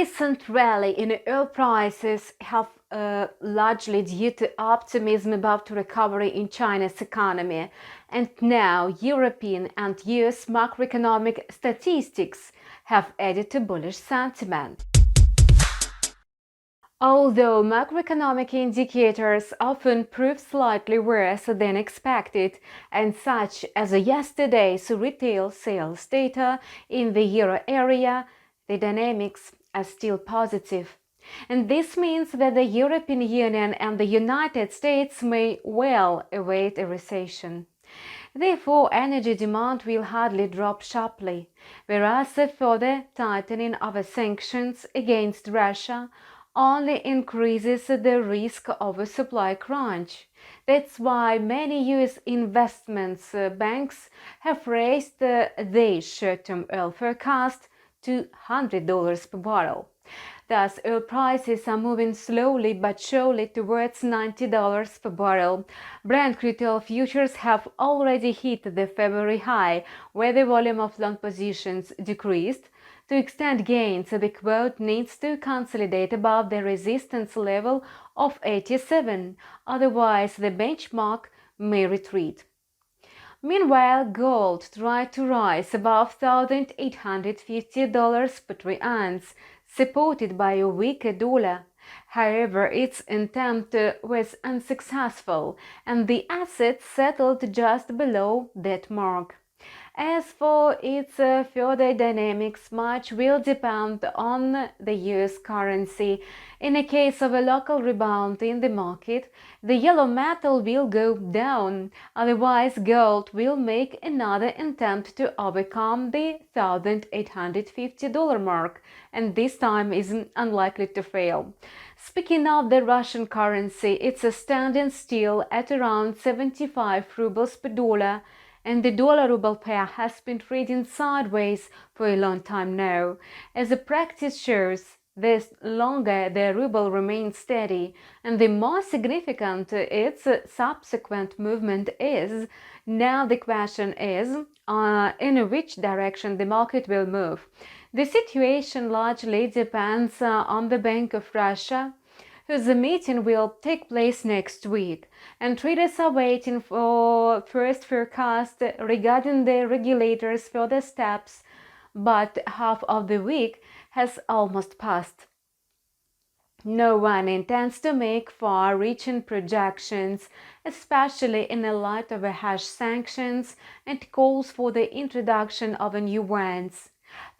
recent rally in oil prices have largely due to optimism about recovery in China's economy, and now European and US macroeconomic statistics have added to bullish sentiment. Although macroeconomic indicators often prove slightly worse than expected, and such as yesterday's retail sales data in the euro area, the dynamics are still positive. And this means that the European Union and the United States may well await a recession. Therefore, energy demand will hardly drop sharply, whereas a further tightening of sanctions against Russia only increases the risk of a supply crunch. That's why many US investment banks have raised their short-term oil forecast to $100 per barrel. Thus, oil prices are moving slowly but surely towards $90 per barrel. Brent crude oil futures have already hit the February high, where the volume of long positions decreased. To extend gains, the quote needs to consolidate above the resistance level of 87, otherwise the benchmark may retreat. Meanwhile, gold tried to rise above $1,850 per troy ounce, supported by a weaker dollar. However, its attempt was unsuccessful, and the asset settled just below that mark. As for its further dynamics, much will depend on the US currency. In a case of a local rebound in the market, the yellow metal will go down. Otherwise, gold will make another attempt to overcome the $1,850 mark, and this time is unlikely to fail. Speaking of the Russian currency, it's standing still at around 75 rubles per dollar, and the dollar-ruble pair has been trading sideways for a long time now. As the practice shows, the longer the ruble remains steady and the more significant its subsequent movement is. Now the question is in which direction the market will move. The situation largely depends on the Bank of Russia, whose meeting will take place next week, and traders are waiting for first forecast regarding the regulator's further steps, but half of the week has almost passed. No one intends to make far-reaching projections, especially in the light of harsh sanctions and calls for the introduction of new ones.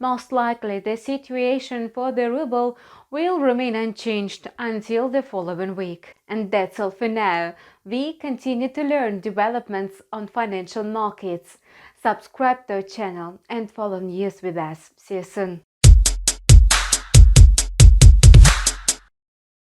Most likely, the situation for the ruble will remain unchanged until the following week. And that's all for now. We continue to learn developments on financial markets. Subscribe to our channel and follow news with us. See you soon.